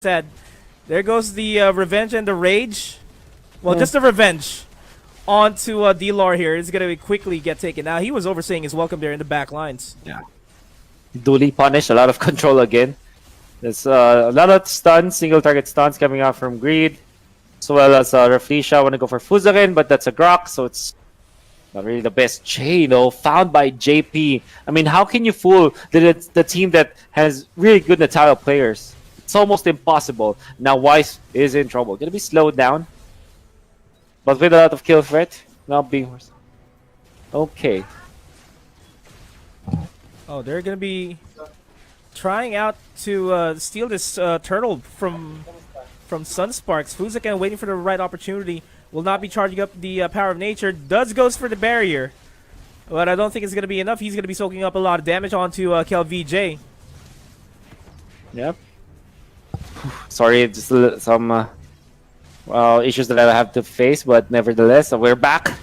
said, there goes the revenge and the rage. Well, just the revenge onto D-Lore here. It's going to quickly get taken. Now, he was overstaying his welcome there in the back lines. Yeah. Duly punished. A lot of control again. There's a lot of stuns, single target stuns coming out from Greed. As well as Raflisha want to go for Fuzakin, but that's a Grok, so it's not really the best. Jay, though, found by JP. I mean, how can you fool the team that has really good Natalia players? It's almost impossible. Now Weiss is in trouble. Gonna be slowed down. But with a lot of kill threat, not being worse. Okay. Oh, they're gonna be trying out to steal this turtle from Sunsparks. Fuzakin waiting for the right opportunity. Will not be charging up the power of nature. Goes for the barrier. But I don't think it's gonna be enough. He's gonna be soaking up a lot of damage onto KelVJ. Yep. Sorry, just some issues that I have to face, but nevertheless, we're back.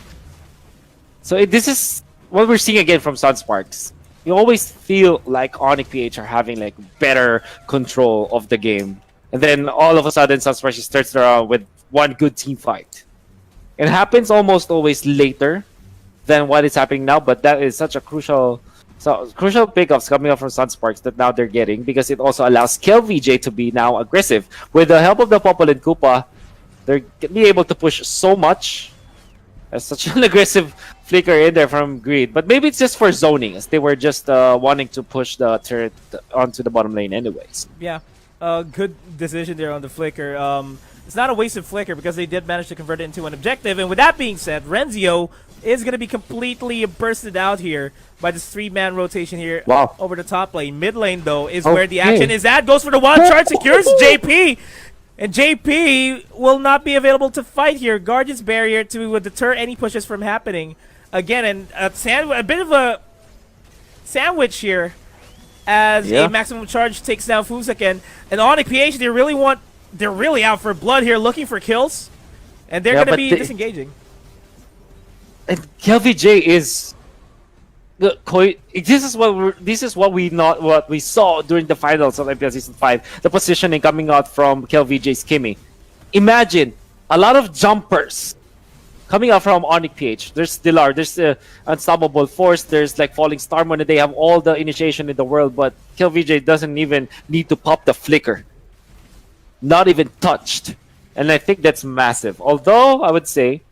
So this is what we're seeing again from Sunsparks. You always feel like OnicPh are having like better control of the game, and then all of a sudden Sunsparks just starts around with one good team fight. It happens almost always later than what is happening now, but that is such a crucial pickups coming up from Sunsparks that now they're getting, because it also allows KelVJ to be now aggressive. With the help of the Popol and Koopa, they're gonna be able to push so much. There's such an aggressive flicker in there from Greed, but maybe it's just for zoning, as they were just wanting to push the turret onto the bottom lane anyways. Yeah, good decision there on the flicker. It's not a wasted flicker because they did manage to convert it into an objective. And with that being said, Renzio is going to be completely bursted out here by this 3-man rotation here over the top lane. Mid lane, though, is where the action is at. Goes for the one charge, secures JP. And JP will not be available to fight here. Guardian's barrier to deter any pushes from happening. Again, and a bit of a sandwich here as a maximum charge takes down Fuzakin. And OnicPh, they're really out for blood here, looking for kills. And they're going to be disengaging. And KelVJ is this is what we saw during the finals of MPL Season 5. The positioning coming out from KelVJ's Kimmy. Imagine a lot of jumpers coming out from OnicPh. There's Dilar, there's the Unstoppable Force, there's like Falling Star Moon, and they have all the initiation in the world, but KelVJ doesn't even need to pop the flicker. Not even touched. And I think that's massive. Although, I would say,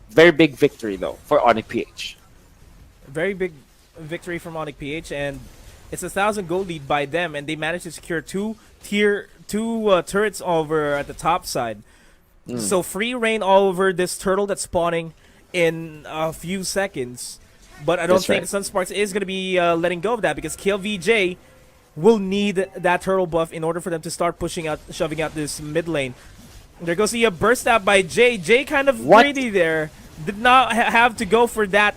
very big victory, though, for OnicPh. Very big victory from OnicPh, and it's 1,000 gold lead by them, and they managed to secure two turrets over at the top side. So free reign all over this turtle that's spawning in a few seconds. But I don't think Sunsparks is going to be letting go of that, because KelVJ will need that turtle buff in order for them to start shoving out this mid lane. There goes the burst out by Jay. Jay kind of greedy there. Did not have to go for that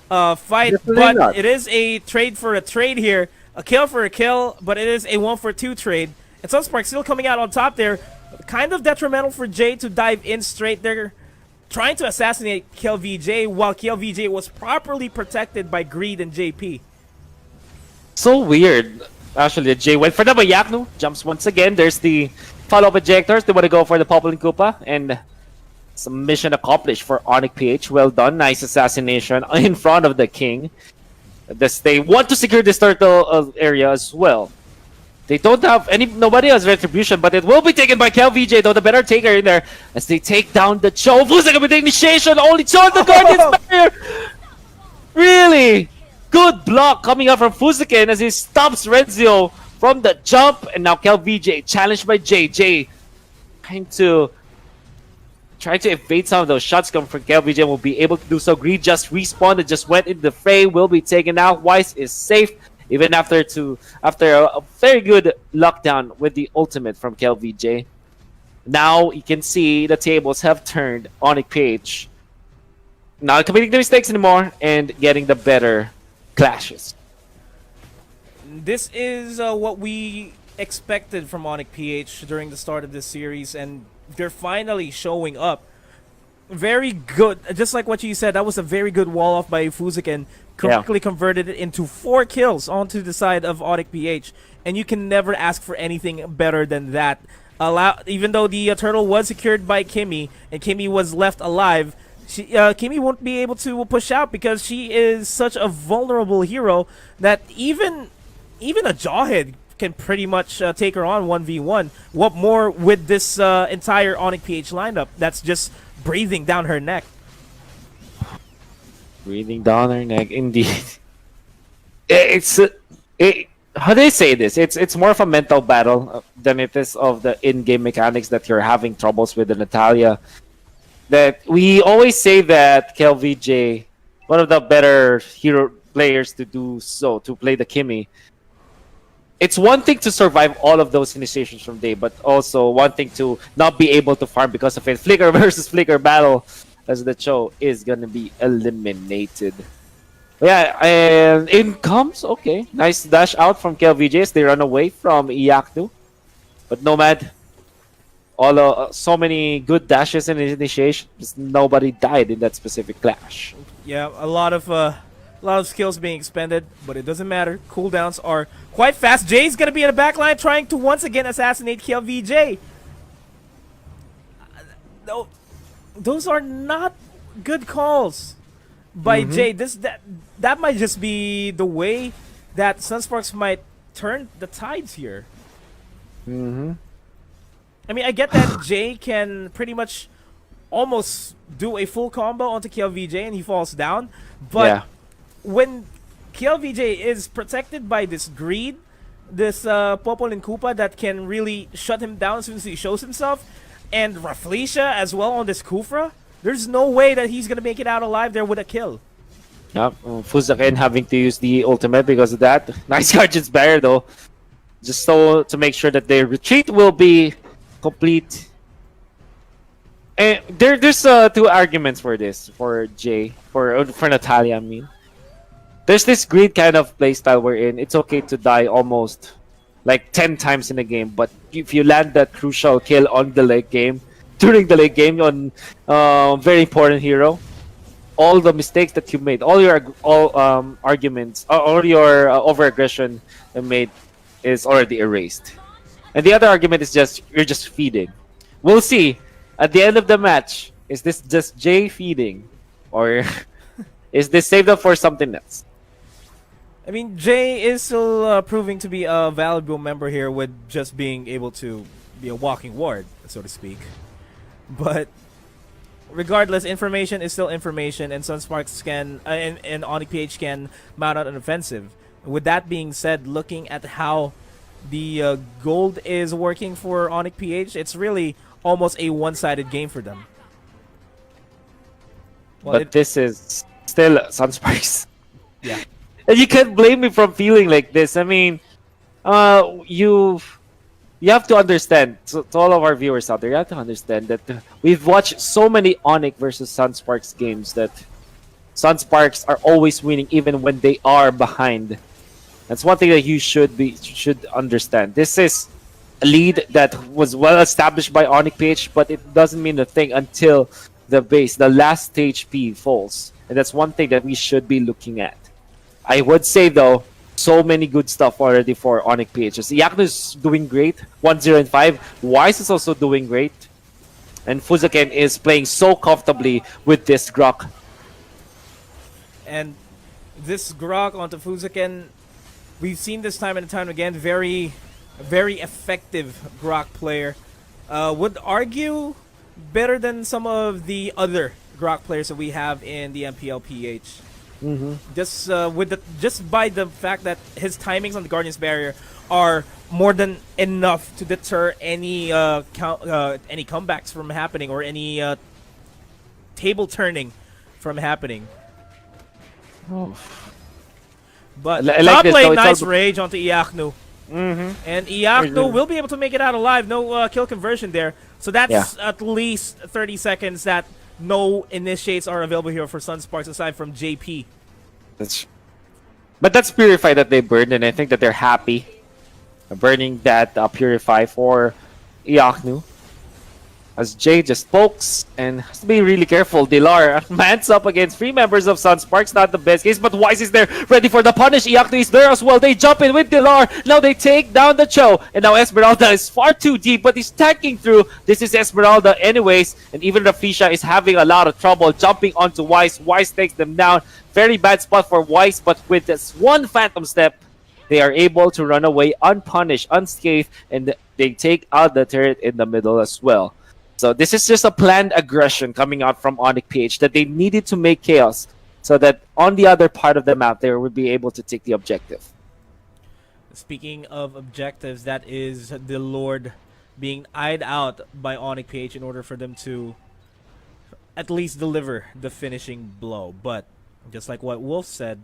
fight, but it is a trade for a trade here. A kill for a kill, but it is a 1-for-2 trade. And Sunsparks still coming out on top there. Kind of detrimental for Jay to dive in straight. They're trying to assassinate KelVJ while KelVJ was properly protected by Greed and JP. So weird. Actually, Jay went for the Bayaknu. Jumps once again. There's the follow-up ejectors. They want to go for the Popol and Koopa. And some mission accomplished for OnicPh. Well done. Nice assassination in front of the king. They want to secure this turtle area as well. They don't have nobody has retribution, but it will be taken by KelVJ, though the better taker in there as they take down the Cho. Fuzakin with the initiation. Only Cho the Guardian's barrier. Really? Good block coming out from Fuzakin as he stops Renzio from the jump, and now KelVJ challenged by Jay. Jay trying to evade some of those shots coming from KelVJ, will be able to do so. Greed just respawned and just went into the fray, will be taken out. Weiss is safe even after a very good lockdown with the ultimate from KelVJ. Now you can see the tables have turned. OnicPh not committing the mistakes anymore and getting the better clashes. This is what we expected from OnicPh during the start of this series, and they're finally showing up. Very good. Just like what you said, that was a very good wall off by Fuzakin. Quickly converted it into 4 kills onto the side of OnicPh. And you can never ask for anything better than that Even though the turtle was secured by Kimmy and Kimmy was left alive, Kimmy won't be able to push out because she is such a vulnerable hero that even a Jawhead can pretty much take her on 1v1. What more with this entire OnicPh lineup that's just breathing down her neck. Breathing down her neck, indeed. It's how do I say this? It's more of a mental battle than it is of the in-game mechanics that you're having troubles with the Natalia. That we always say that KLVJ, one of the better hero players to do so, to play the Kimmy. It's one thing to survive all of those initiations from day, but also one thing to not be able to farm because of it. Flicker versus Flicker battle, as the show is gonna be eliminated. Yeah, and in comes, okay, nice dash out from KLVJ as they run away from Iyaknu. But Nomad, so many good dashes in initiation, just nobody died in that specific clash. Yeah, a lot of skills being expended, but it doesn't matter. Cooldowns are quite fast. Jay's gonna be in the back line trying to once again assassinate KLVJ. No, those are not good calls by Jay. That might just be the way that Sunsparks might turn the tides here. I mean, I get that Jay can pretty much almost do a full combo onto KLVJ and he falls down, but Yeah. when KLVJ is protected by this greed, this Popol and Koopa that can really shut him down as soon as he shows himself, and Rafflesia as well on this Kufra, there's no way that he's gonna make it out alive there with a kill. Yep, Fuzaken having to use the ultimate because of that. Nice Guardian's Barrier though, just so to make sure that their retreat will be complete. And there's two arguments for this, for Jay, for Natalia. I mean, there's this greed kind of playstyle wherein it's okay to die almost like 10 times in a game, but if you land that crucial kill on the late game, during the late game on very important hero, all the mistakes that you made, all your arguments, all your over-aggression you made is already erased. And the other argument is just you're just feeding. We'll see at the end of the match. Is this just Jay feeding, or is this saved up for something else? I mean, Jay is still proving to be a valuable member here with just being able to be a walking ward, so to speak. But regardless, information is still information, and Sunsparks can and OnicPh can mount out an offensive. With that being said, looking at how the gold is working for OnicPh, it's really almost a one-sided game for them. Well, but this is still Sunsparks. Yeah. And you can't blame me from feeling like this. I mean, you have to understand, to all of our viewers out there, you have to understand that we've watched so many Onic versus Sunsparks games that Sunsparks are always winning even when they are behind. That's one thing that you should understand. This is a lead that was well established by OnicPh, but it doesn't mean a thing until the last HP falls. And that's one thing that we should be looking at. I would say though, so many good stuff already for OnicPh. Iyaknu is doing great, 1-0 and 5. Wise is also doing great. And Fuzaken is playing so comfortably with this Grok. And this Grok onto Fuzaken, we've seen this time and time again, very effective Grok player. Would argue better than some of the other Grok players that we have in the MPL-PH. Just by the fact that his timings on the Guardian's Barrier are more than enough to deter any comebacks from happening or any table turning from happening. But top lane, nice rage onto Iyaknu. And Iyaknu will be able to make it out alive. No kill conversion there. So that's at least 30 seconds that no initiates are available here for Sunsparks aside from JP. But that's Purify that they burned, and I think that they're happy burning that Purify for Iyaknu. as Jay just pokes and has to be really careful. Dilar mans up against 3 members of Sunsparks, not the best case, but Wise is there, ready for the punish. Iacto is there as well. They jump in with Dilar. Now they take down the Cho, and now Esmeralda is far too deep, but he's tanking through. This is Esmeralda anyways, and even Rafisha is having a lot of trouble jumping onto Wise. Wise takes them down. Very bad spot for Wise, but with this one Phantom Step, they are able to run away unpunished, unscathed, and they take out the turret in the middle as well. So this is just a planned aggression coming out from OnicPh that they needed to make chaos so that on the other part of the map they would be able to take the objective. Speaking of objectives, that is the Lord being eyed out by OnicPh in order for them to at least deliver the finishing blow. But just like what Wolf said,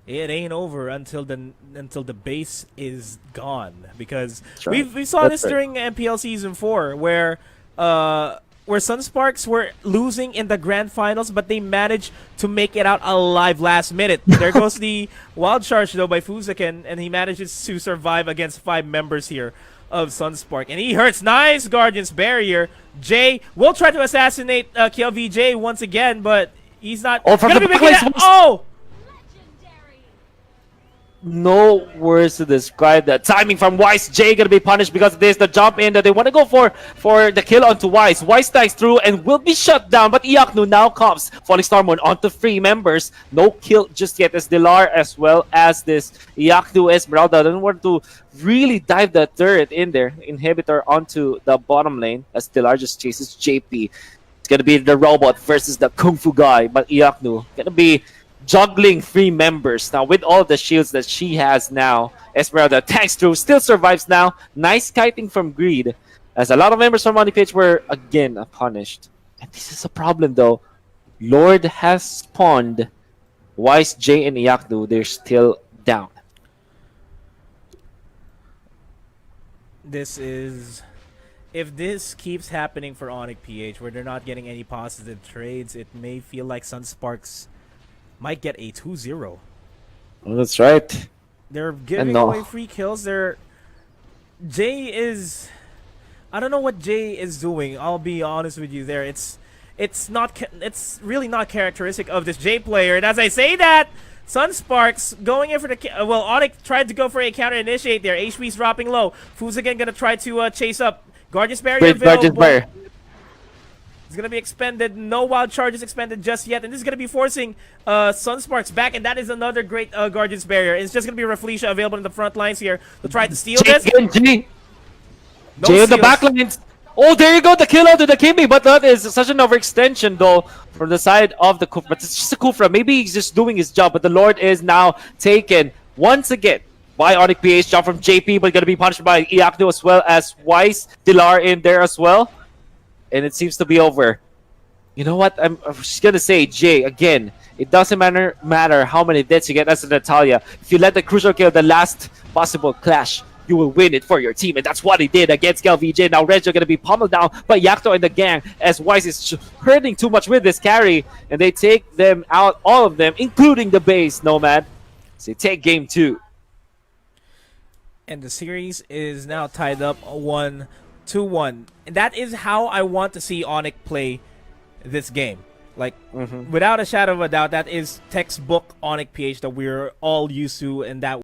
it ain't over until the base is gone, because right. we saw this during MPL Season 4 where Sunsparks were losing in the grand finals, but they managed to make it out alive last minute. There goes the wild charge though by Fuzaken, and he manages to survive against 5 members here of Sunspark, and he hurts. Nice Guardian's Barrier. Jay will try to assassinate KLVJ once again, but he's not gonna be making it. Oh! No words to describe that. Timing from Wise. Jay gonna be punished because of this. The jump in that they want to go for the kill onto Wise. Wise stacks through and will be shut down, but Iacno now comes. Falling Stormwind onto 3 members. No kill just yet as Dilar as well as this Iacno. Esmeralda doesn't want to really dive the turret in there. Inhibitor onto the bottom lane as Dilar just chases JP. It's gonna be the robot versus the Kung Fu guy, but Iacno gonna be juggling 3 members now with all the shields that she has now. Esmeralda tanks through, still survives now. Nice kiting from Greed, as a lot of members from OnicPh were again punished. And this is a problem though. Lord has spawned. Wise, Jay, and Iacno, they're still down. This is... If this keeps happening for OnicPh, where they're not getting any positive trades, it may feel like Sunsparks might get a 2-0. Well, that's right. They're giving away free kills. Jay is... I don't know what Jay is doing. I'll be honest with you there. It's really not characteristic of this Jay player. And as I say that, Sunsparks going in for the... Well, Onyx tried to go for a counter initiate there. HP's dropping low. Fuzaken gonna try to chase up. Guardian's Barrier available. It's going to be expended. No wild charges expended just yet. And this is going to be forcing Sunsparks back. And that is another great Guardian's Barrier. It's just going to be Raflisha available in the front lines here to try to steal this. Jay No on the back lines. Oh, there you go. The kill onto the Kimi. But that is such an overextension, though, from the side of the Kufra. But it's just a Kufra. Maybe he's just doing his job. But the Lord is now taken once again by OnicPh. Jump from JP, but going to be punished by Iacno as well as Wise. Dilar in there as well. And it seems to be over. You know what? I'm just gonna say, Jay, again, it doesn't matter how many deaths you get as a Natalia. If you let the crucial kill, the last possible clash, you will win it for your team. And that's what he did against KLVJ. Now Regio gonna be pummeled down by Iacno and the gang, as Wise is hurting too much with this carry. And they take them out, all of them, including the base Nomad. So they take game 2. And the series is now tied up 1-1. And that is how I want to see Onyx play this game. Like, without a shadow of a doubt, that is textbook OnicPh that we're all used to, and that